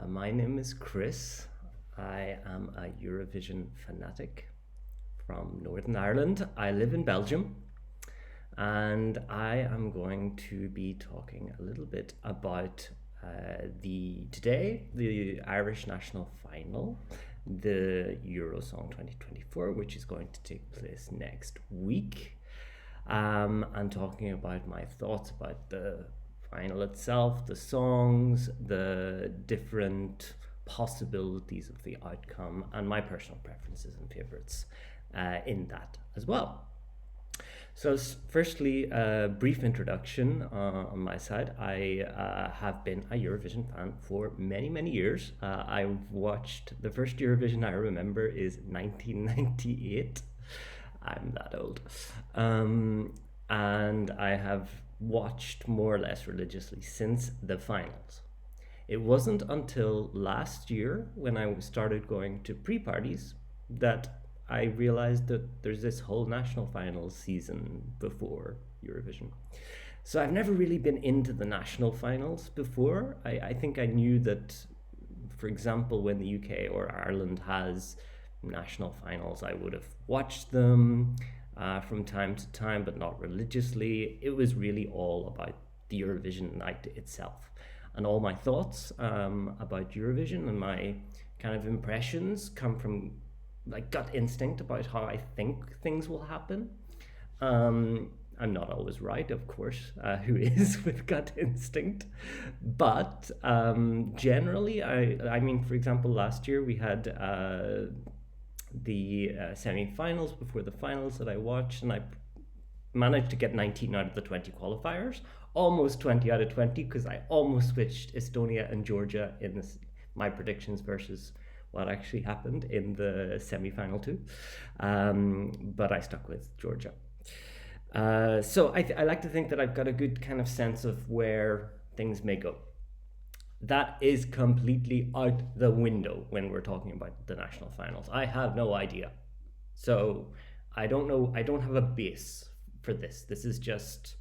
My name is Chris. I am a Eurovision fanatic from Northern Ireland. I live in Belgium, and I am going to be talking a little bit about the Irish national final, the Eurosong 2024, which is going to take place next week, and talking about my thoughts about the final itself, the songs, the different possibilities of the outcome, and my personal preferences and favorites in that as well. So, firstly, a brief introduction on my side. I have been a Eurovision fan for many, many years. I've watched the first Eurovision I remember is 1998. I'm that old. And I have watched more or less religiously since the finals. It wasn't until last year when I started going to pre-parties that I realized that there's this whole national finals season before Eurovision. So I've never really been into the national finals before. I think I knew that, for example, when the UK or Ireland has national finals, I would have watched them from time to time, but not religiously. It was really all about the Eurovision night itself. And all my thoughts about Eurovision and my kind of impressions come from like gut instinct about how I think things will happen. I'm not always right, of course, who is with gut instinct. But generally, I mean, for example, last year we had the semi-finals before the finals that I watched, and I managed to get 19 out of the 20 qualifiers, almost 20 out of 20, because I almost switched Estonia and Georgia in my predictions versus what actually happened in the semi-final too, but I stuck with Georgia. So I like to think that I've got a good kind of sense of where things may go. That is completely out the window when we're talking about the national finals. I have no idea. So I don't know, I don't have a base for this. This is just,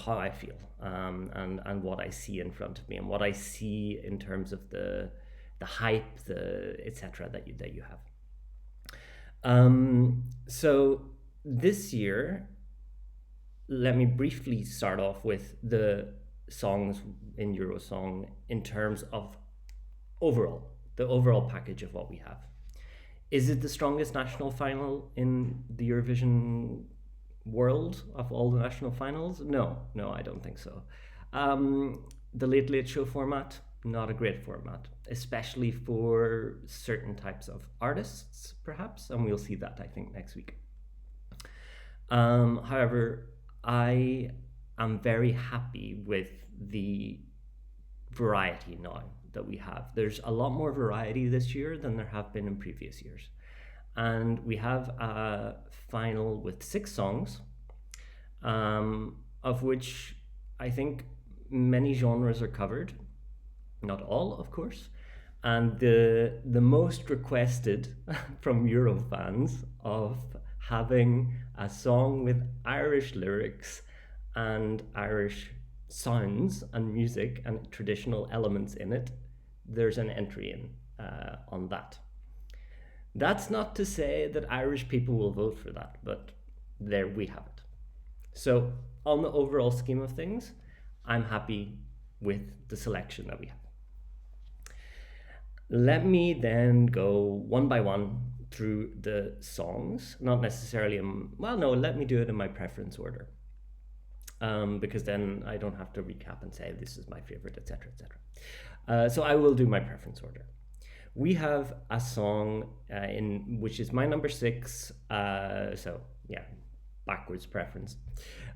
how I feel, and what I see in front of me and what I see in terms of the hype, the etc. that you have. So this year, let me briefly start off with the songs in Eurosong in terms of the overall package of what we have. Is it the strongest national final in the Eurovision world of all the national finals? No, I don't think so. The Late Late Show format, not a great format, especially for certain types of artists, perhaps, and we'll see that, I think, next week. However, I am very happy with the variety now that we have. There's a lot more variety this year than there have been in previous years. And we have a final with 6 songs, of which I think many genres are covered. Not all, of course. And the most requested from Euro fans of having a song with Irish lyrics and Irish sounds and music and traditional elements in it, there's an entry in on that. That's not to say that Irish people will vote for that, but there we have it. So on the overall scheme of things, I'm happy with the selection that we have. Let me then go one by one through the songs, not necessarily, let me do it in my preference order. Because then I don't have to recap and say this is my favorite, etc., etc. So I will do my preference order. We have a song which is my number 6. So yeah, backwards preference.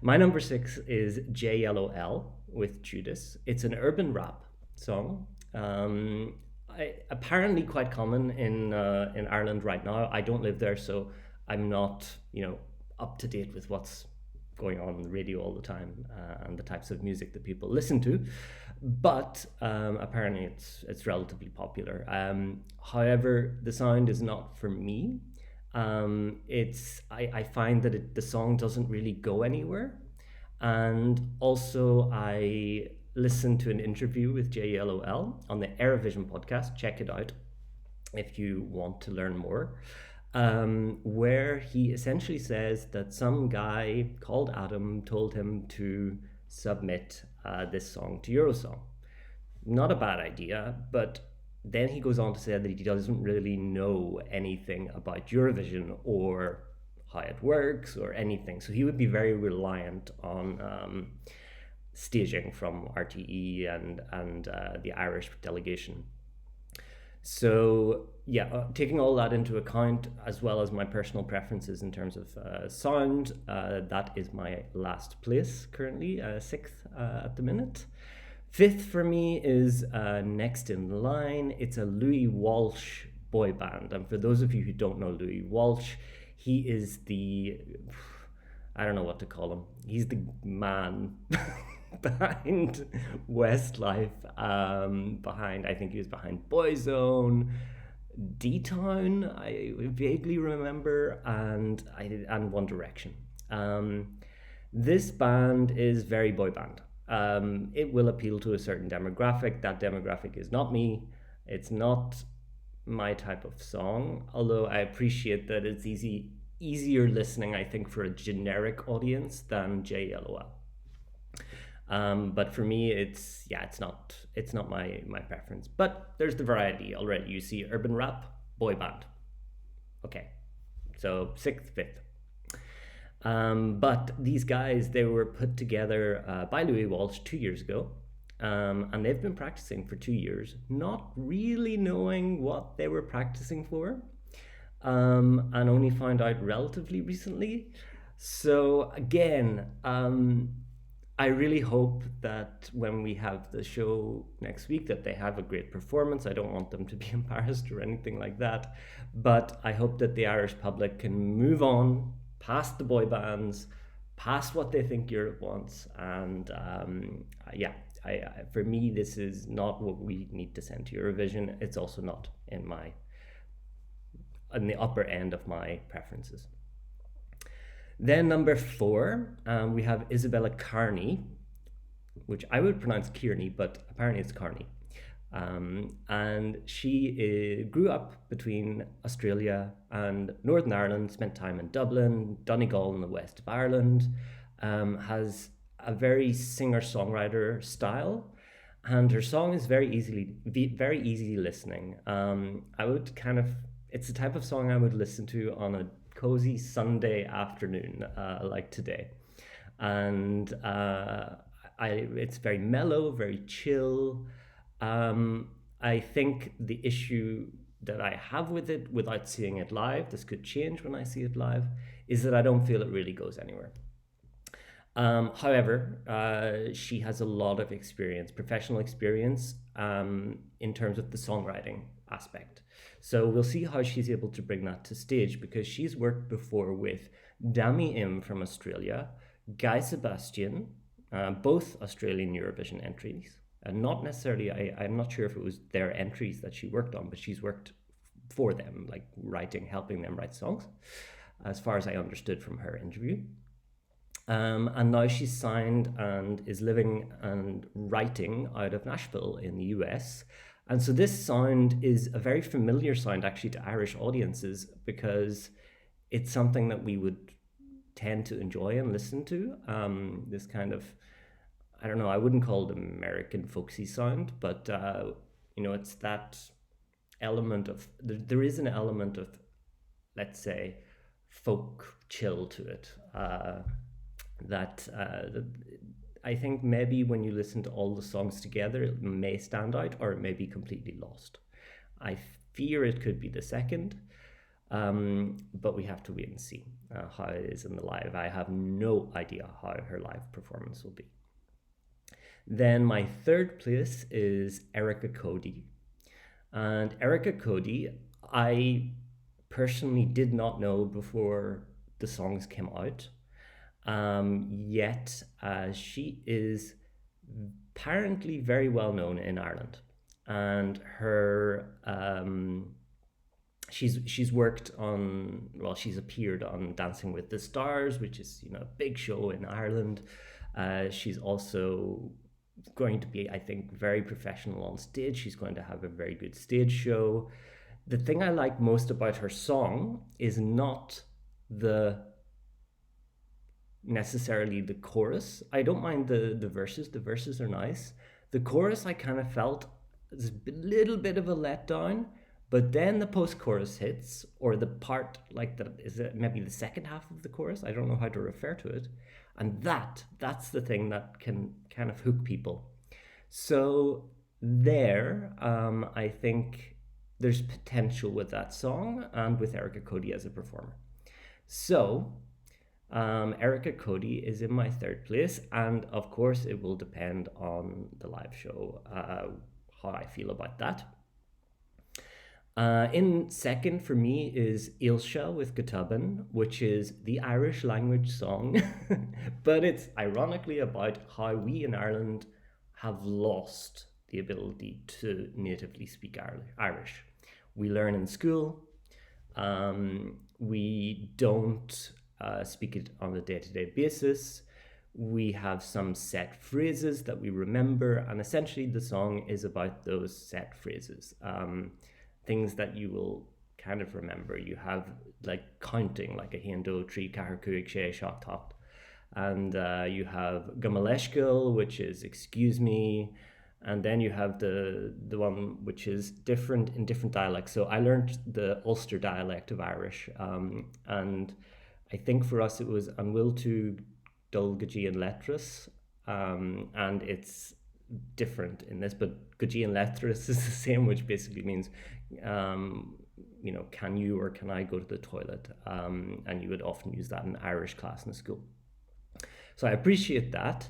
My number 6 is JLOL with Judas. It's an urban rap song. Apparently quite common in Ireland right now. I don't live there, so I'm not up to date with what's going on the radio all the time and the types of music that people listen to, but apparently it's relatively popular. However, the sound is not for me. I find that the song doesn't really go anywhere, and also I listen to an interview with JLOL on the Eurovision podcast. Check it out if you want to learn more. Where he essentially says that some guy called Adam told him to submit this song to Eurosong. Not a bad idea, but then he goes on to say that he doesn't really know anything about Eurovision or how it works or anything. So he would be very reliant on staging from RTE and the Irish delegation. So yeah, taking all that into account, as well as my personal preferences in terms of sound, that is my last place currently, sixth at the minute. Fifth for me is next in line. It's a Louis Walsh boy band. And for those of you who don't know Louis Walsh, he is I don't know what to call him. He's the man behind Westlife, I think he was behind Boyzone, D-Town, I vaguely remember, and One Direction. This band is very boy band. It will appeal to a certain demographic. That demographic is not me. It's not my type of song, although I appreciate that it's easier listening, I think, for a generic audience than JLOL. But for me, it's not my preference. But there's the variety already. You see urban rap, boy band. Okay, so sixth, fifth. But these guys, they were put together by Louis Walsh 2 years ago. And they've been practicing for 2 years, not really knowing what they were practicing for, and only found out relatively recently. So again, I really hope that when we have the show next week that they have a great performance. I don't want them to be embarrassed or anything like that, but I hope that the Irish public can move on past the boy bands, past what they think Europe wants, and for me, this is not what we need to send to Eurovision. It's also not in the upper end of my preferences. Then number 4, we have Isabella Carney, which I would pronounce Kearney, but apparently it's Carney. And she grew up between Australia and Northern Ireland, spent time in Dublin, Donegal in the west of Ireland, has a very singer-songwriter style, and her song is very easy listening. It's the type of song I would listen to on a cozy Sunday afternoon, like today. And it's very mellow, very chill. I think the issue that I have with it, without seeing it live, this could change when I see it live, is that I don't feel it really goes anywhere. However, she has a lot of experience, professional experience, in terms of the songwriting aspect. So we'll see how she's able to bring that to stage, because she's worked before with Dami Im from Australia, Guy Sebastian, both Australian Eurovision entries, and not necessarily, I'm not sure if it was their entries that she worked on, but she's worked for them, like helping them write songs, as far as I understood from her interview. And now she's signed and is living and writing out of Nashville in the US. And so this sound is a very familiar sound actually to Irish audiences, because it's something that we would tend to enjoy and listen to. This kind of, I don't know, I wouldn't call it American folksy sound, but it's that element of, there is an element of, let's say, folk chill to it. That I think maybe when you listen to all the songs together, it may stand out, or it may be completely lost. I fear it could be the second, but we have to wait and see how it is in the live. I have no idea how her live performance will be. Then my third place is Erica Cody. And Erica Cody, I personally did not know before the songs came out. Yet she is apparently very well known in Ireland, and her she's worked on, well, she's appeared on Dancing with the Stars, which is a big show in Ireland. She's also going to be, I think, very professional on stage. She's going to have a very good stage show. The thing I like most about her song is not the necessarily the chorus. I don't mind the verses. The verses are nice. The chorus I kind of felt is a little bit of a letdown, but then the post-chorus hits, or the part like that is it maybe the second half of the chorus. I don't know how to refer to it, and that's the thing that can kind of hook people. So there, I think there's potential with that song and with Erica Cody as a performer. So Erica Cody is in my third place, and of course, it will depend on the live show, how I feel about that. In second for me is Ilsha with Gataban, which is the Irish language song, but it's ironically about how we in Ireland have lost the ability to natively speak Irish. We learn in school, we don't speak it on a day-to-day basis. We have some set phrases that we remember, and essentially the song is about those set phrases, things that you will kind of remember. You have like counting, like a hendo tree kaharkuig she Shoutout, and you have gamaleshkil, which is excuse me, and then you have the one which is different in different dialects. So I learned the Ulster dialect of Irish, and I think for us it was Anwil to Dul Gajian Letras, and it's different in this, but Gajian Letras is the same, which basically means, can you or can I go to the toilet? And you would often use that in Irish class in school. So I appreciate that.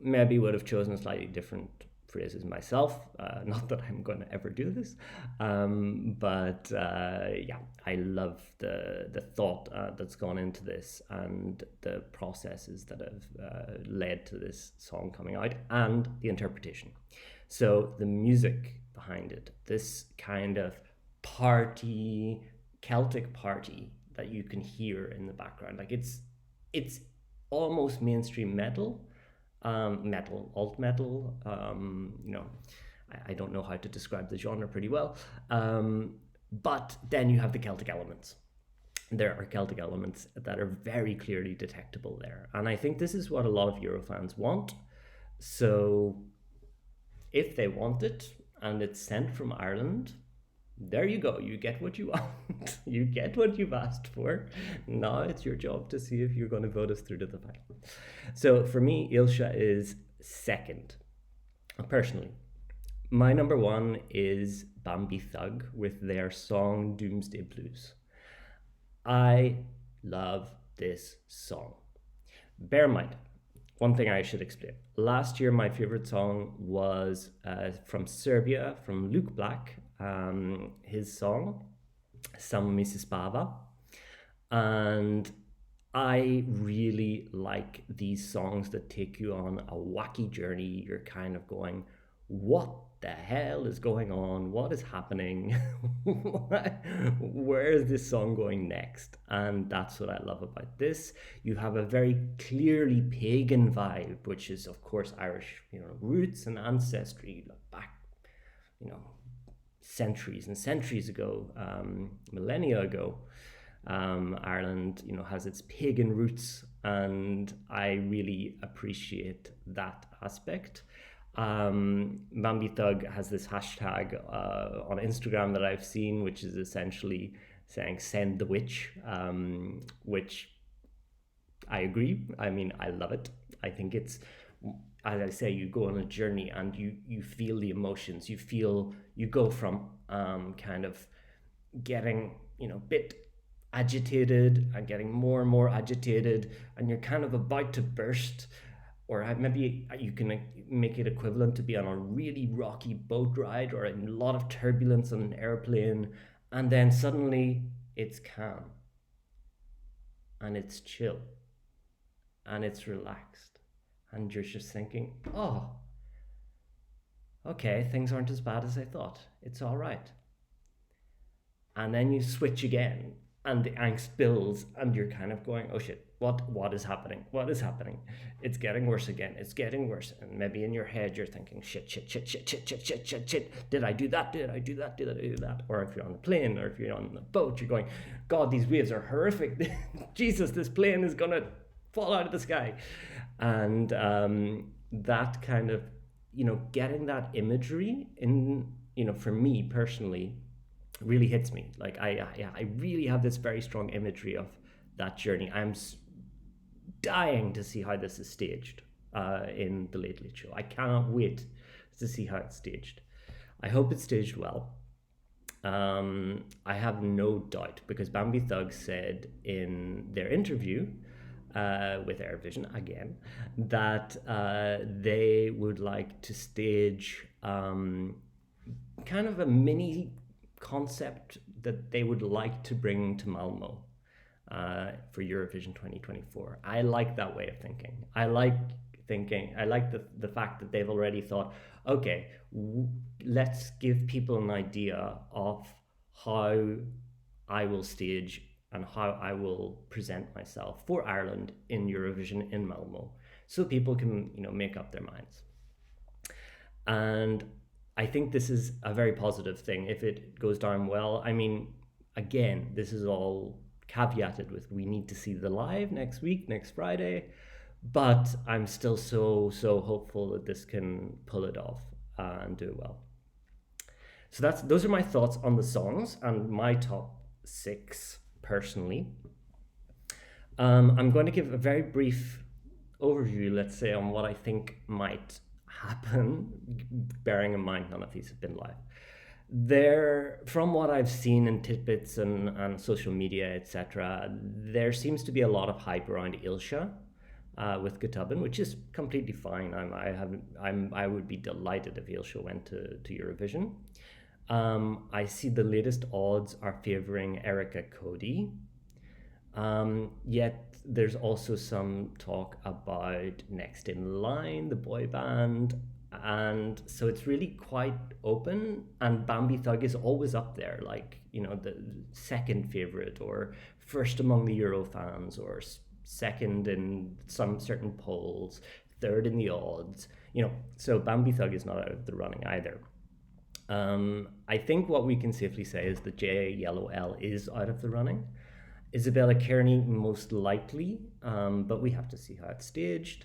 Maybe would have chosen slightly different phrases myself. Not that I'm going to ever do this, but yeah, I love the thought that's gone into this and the processes that have led to this song coming out and the interpretation. So the music behind it, this kind of party, Celtic party that you can hear in the background, like it's almost mainstream metal. Alt metal. I don't know how to describe the genre pretty well. But then you have the Celtic elements. There are Celtic elements that are very clearly detectable there. And I think this is what a lot of Eurofans want. So if they want it and it's sent from Ireland, there you go. You get what you want. You get what you've asked for. Now it's your job to see if you're going to vote us through to the final. So for me, Ilsha is second. Personally, my number one is Bambi Thug with their song Doomsday Blues. I love this song. Bear in mind, one thing I should explain. Last year, my favorite song was from Serbia, from Luke Black, his song, Sam Mrs. Bava. And I really like these songs that take you on a wacky journey. You're kind of going, what the hell is going on? What is happening? Where is this song going next? And that's what I love about this. You have a very clearly pagan vibe, which is of course Irish, roots and ancestry back, centuries and centuries ago, millennia ago. Ireland, has its pagan roots, and I really appreciate that aspect. Bambi Thug has this hashtag on Instagram that I've seen, which is essentially saying "send the witch," which I agree. I mean, I love it. I think it's, as I say, you go on a journey and you feel the emotions. You go from kind of getting bit agitated and getting more and more agitated, and you're kind of about to burst, or maybe you can make it equivalent to be on a really rocky boat ride or a lot of turbulence on an airplane, and then suddenly it's calm and it's chill and it's relaxed, and you're just thinking, oh, okay, things aren't as bad as I thought, it's all right. And then you switch again and the angst builds and you're kind of going, oh shit, what is happening? What is happening? It's getting worse again. It's getting worse. And maybe in your head you're thinking, shit, shit, shit, shit, shit, shit, shit, shit, shit. Did I do that? Did I do that? Did I do that? Or if you're on the plane or if you're on the boat, you're going, God, these waves are horrific. Jesus, this plane is gonna fall out of the sky. And that kind of, getting that imagery in, for me personally, really hits me. Like I really have this very strong imagery of that journey. I'm dying to see how this is staged in the Late Late Show. I cannot wait to see how it's staged. I hope it's staged well. I have no doubt, because Bambi Thugs said in their interview with Eurovision again that they would like to stage kind of a mini concept that they would like to bring to Malmo for Eurovision 2024. I like that way of thinking. I like the fact that they've already thought, okay, let's give people an idea of how I will stage and how I will present myself for Ireland in Eurovision in Malmo, so people can, make up their minds. And I think this is a very positive thing if it goes down well. I mean, again, this is all caveated with we need to see the live next week, next Friday, but I'm still so hopeful that this can pull it off and do it well. So those are my thoughts on the songs and my top 6 personally. I'm going to give a very brief overview, let's say, on what I think might happen, bearing in mind none of these have been live. From what I've seen in tidbits and social media, etc., there seems to be a lot of hype around Ilse with Gutubin, which is completely fine. I would be delighted if Ilse went to Eurovision. I see the latest odds are favouring Erica Cody. Yet there's also some talk about Next in Line, the boy band, and so it's really quite open. And Bambi Thug is always up there, like, the second favourite or first among the Euro fans or second in some certain polls, third in the odds, so Bambi Thug is not out of the running either. I think what we can safely say is that JYL is out of the running. Isabella Kearney most likely, but we have to see how it's staged.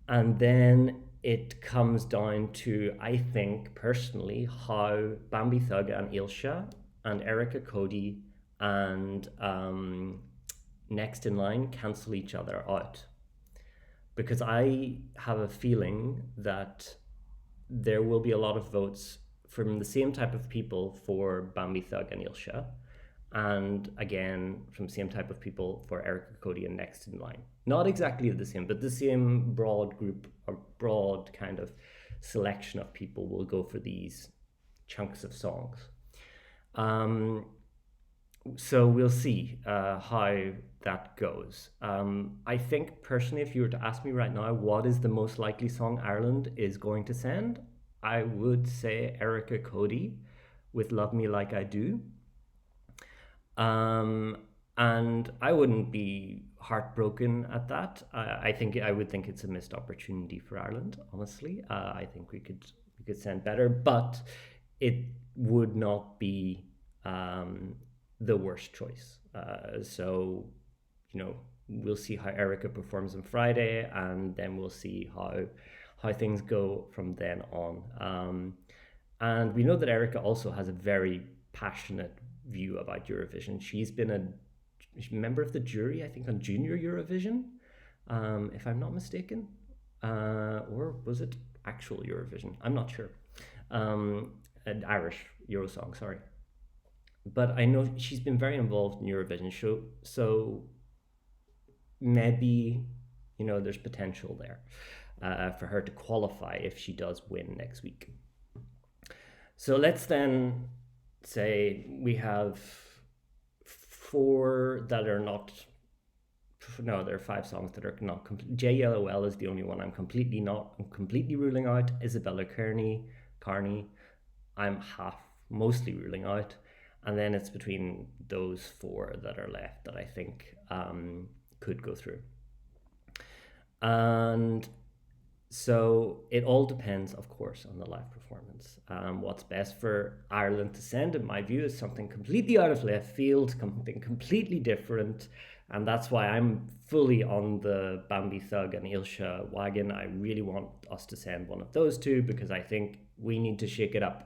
And then it comes down to, I think personally, how Bambi Thug and Ilse and Erica Cody and Next in Line cancel each other out. Because I have a feeling that there will be a lot of votes from the same type of people for Bambi Thug and Ilse, and again from the same type of people for Erica Cody and Next in Line. Not exactly the same, but the same broad group or broad kind of selection of people will go for these chunks of songs. So we'll see how that goes. I think personally, if you were to ask me right now, what is the most likely song Ireland is going to send, I would say Erica Cody with Love Me Like I Do. And I wouldn't be heartbroken at that. I would think it's a missed opportunity for Ireland, honestly. I think we could send better, but it would not be the worst choice. So, we'll see how Erica performs on Friday, and then we'll see how things go from then on. And we know that Erica also has a very passionate view about Eurovision. She's been a member of the jury, I think, on Junior Eurovision, if I'm not mistaken. Or was it actual Eurovision? I'm not sure. An Irish Eurosong, sorry. But I know she's been very involved in Eurovision, so maybe, there's potential there for her to qualify if she does win next week. So let's then say we have 4 that are not, no, there are 5 songs that are not complete. JLOL is the only one I'm completely ruling out. Isabella Kearney, I'm mostly ruling out. And then it's between those 4 that are left that I think could go through. And so it all depends, of course, on the live performance. What's best for Ireland to send, in my view, is something completely out of left field, something completely different. And that's why I'm fully on the Bambi Thug and Ilsha wagon. I really want us to send one of those two because I think we need to shake it up.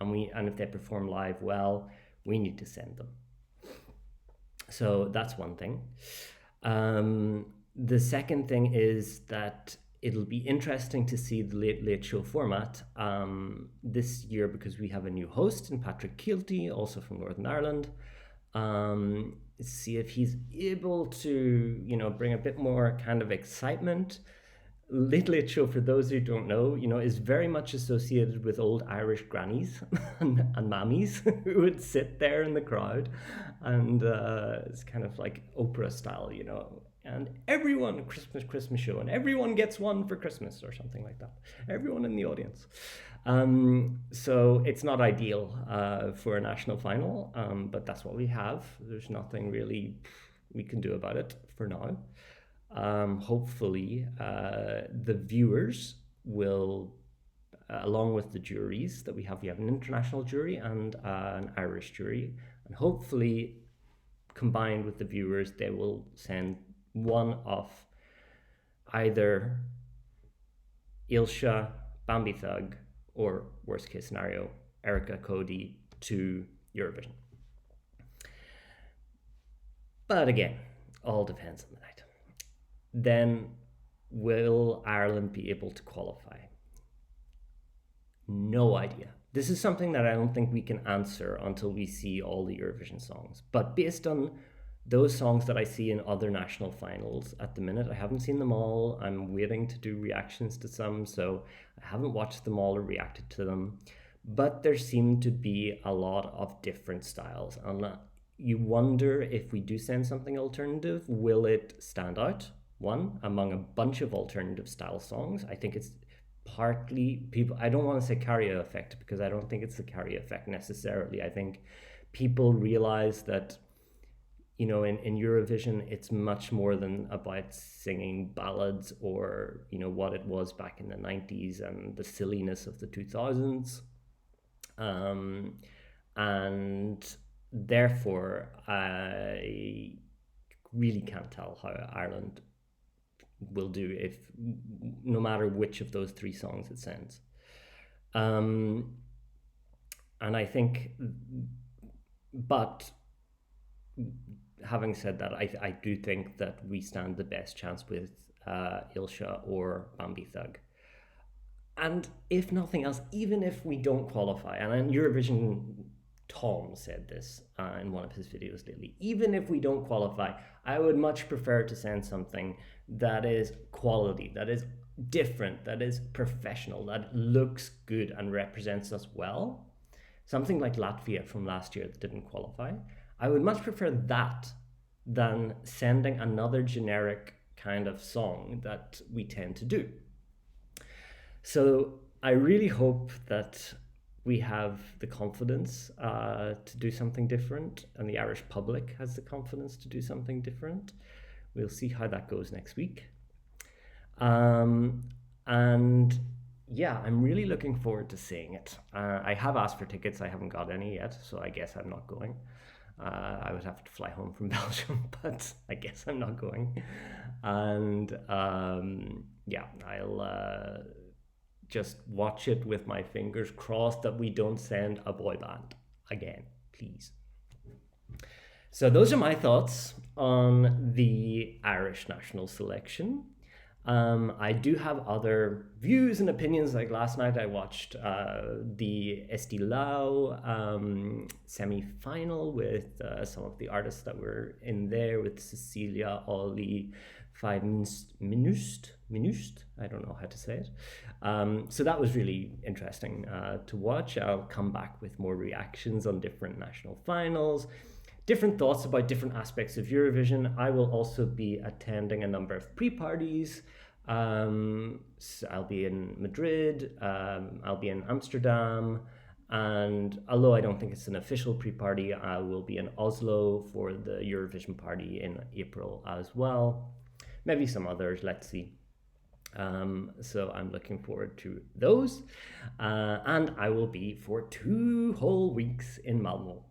And if they perform live well, we need to send them. So that's one thing. The second thing is that it'll be interesting to see the Late Show format this year because we have a new host in Patrick Keelty, also from Northern Ireland. See if he's able to, bring a bit more kind of excitement. Late Show, for those who don't know, is very much associated with old Irish grannies and mammies who would sit there in the crowd, and it's kind of like Oprah style, and everyone, Christmas show, and everyone gets one for Christmas or something like that. Everyone in the audience. So it's not ideal for a national final, but that's what we have. There's nothing really we can do about it for now. Hopefully, the viewers will, along with the juries that we have an international jury and an Irish jury, and hopefully combined with the viewers, they will send one of either Ilsha, Bambi Thug, or worst case scenario, Erica Cody to Eurovision. But again, all depends on the night. Then will Ireland be able to qualify? No idea. This is something that I don't think we can answer until we see all the Eurovision songs. But based on those songs that I see in other national finals at the minute, I haven't seen them all. I'm waiting to do reactions to some, so I haven't watched them all or reacted to them. But there seem to be a lot of different styles. And you wonder, if we do send something alternative, will it stand out? One, among a bunch of alternative style songs. I think it's partly people, I don't want to say carrier effect because I don't think it's the carrier effect necessarily. I think people realize that, in Eurovision, it's much more than about singing ballads or, what it was back in the 90s and the silliness of the 2000s. And therefore, I really can't tell how Ireland will do if no matter which of those three songs it sends. And I think, but having said that, I do think that we stand the best chance with Ilsha or Bambi Thug. And if nothing else, even if we don't qualify, and in Eurovision, Tom said this in one of his videos lately, even if we don't qualify, I would much prefer to send something that is quality, that is different, that is professional, that looks good and represents us well. Something like Latvia from last year that didn't qualify. I would much prefer that than sending another generic kind of song that we tend to do. So I really hope that we have the confidence to do something different, and the Irish public has the confidence to do something different. We'll see how that goes next week. And yeah, I'm really looking forward to seeing it. I have asked for tickets. I haven't got any yet, so I guess I'm not going. I would have to fly home from Belgium, but I guess I'm not going. And yeah, I'll just watch it with my fingers crossed that we don't send a boy band again, please. So those are my thoughts on the Irish national selection. I do have other views and opinions. Like last night I watched the Esti Lau semi-final with some of the artists that were in there, with Cecilia, Ollie, 5 Minust. I don't know how to say it. So that was really interesting to watch. I'll come back with more reactions on different national finals, different thoughts about different aspects of Eurovision. I will also be attending a number of pre-parties. So I'll be in Madrid, I'll be in Amsterdam, And although I don't think it's an official pre-party, I will be in Oslo for the Eurovision party in April as well. Maybe some others, let's see. So I'm looking forward to those. And I will be for 2 whole weeks in Malmo.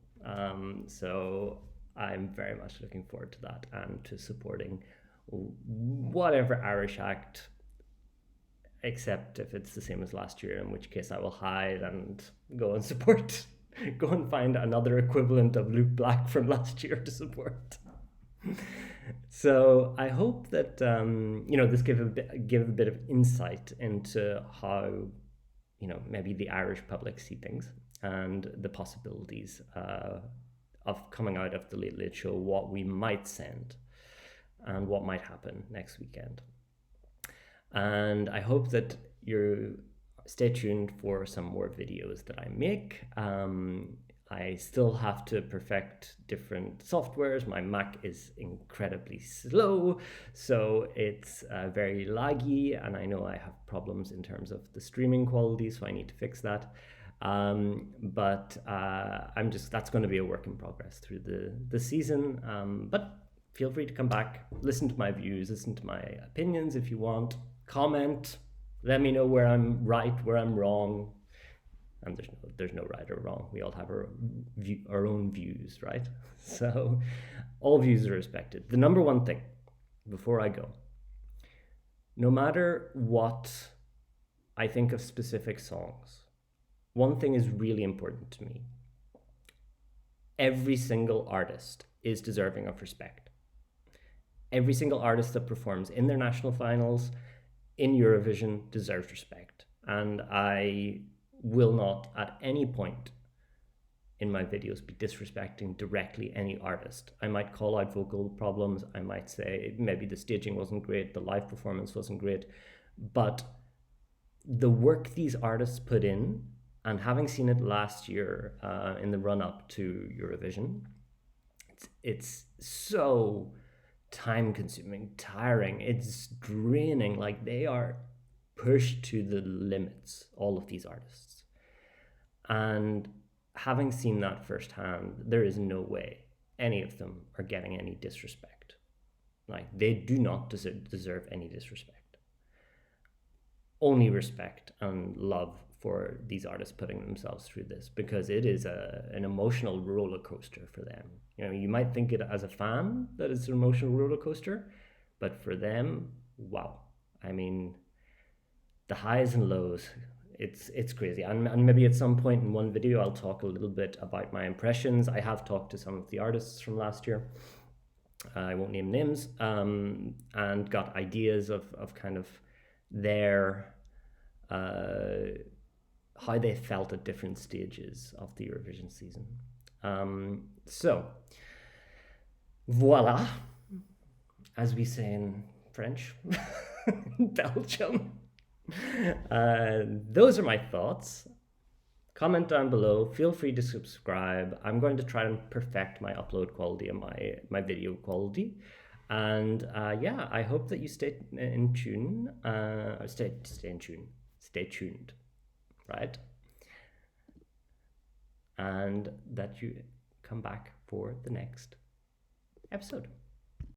So I'm very much looking forward to that and to supporting whatever Irish act, except if it's the same as last year, in which case I will hide and go and support, go and find another equivalent of Luke Black from last year to support. So I hope that this give a bit of insight into how maybe the Irish public see things and the possibilities of coming out of the Late Late Show, what we might send and what might happen next weekend. And I hope that you stay tuned for some more videos that I make. I still have to perfect different softwares. My Mac is incredibly slow, so it's very laggy, and I know I have problems in terms of the streaming quality, so I need to fix that. But that's going to be a work in progress through the season. But feel free to come back, listen to my views, listen to my opinions if you want, comment, let me know where I'm right, where I'm wrong. And there's no right or wrong. We all have our own views, right? So all views are respected. The number one thing before I go, no matter what I think of specific songs, one thing is really important to me. Every single artist is deserving of respect. Every single artist that performs in their national finals, in Eurovision, deserves respect. And I will not at any point in my videos be disrespecting directly any artist. I might call out vocal problems. I might say maybe the staging wasn't great, the live performance wasn't great, but the work these artists put in, and having seen it last year in the run-up to Eurovision, it's so time-consuming, tiring, it's draining. Like, they are pushed to the limits, all of these artists. And having seen that firsthand, there is no way any of them are getting any disrespect. Like, they do not deserve any disrespect. Only respect and love for these artists putting themselves through this, because it is an emotional roller coaster for them. You might think it as a fan that it's an emotional roller coaster, but for them, wow. I mean, the highs and lows, it's crazy. And maybe at some point in one video, I'll talk a little bit about my impressions. I have talked to some of the artists from last year. I won't name names, and got ideas of kind of their how they felt at different stages of the Eurovision season. So, voila, as we say in French, Belgium. Those are my thoughts. Comment down below. Feel free to subscribe. I'm going to try and perfect my upload quality and my video quality. And yeah, I hope that you stay in tune. Stay in tune. Stay tuned, right? And that you come back for the next episode.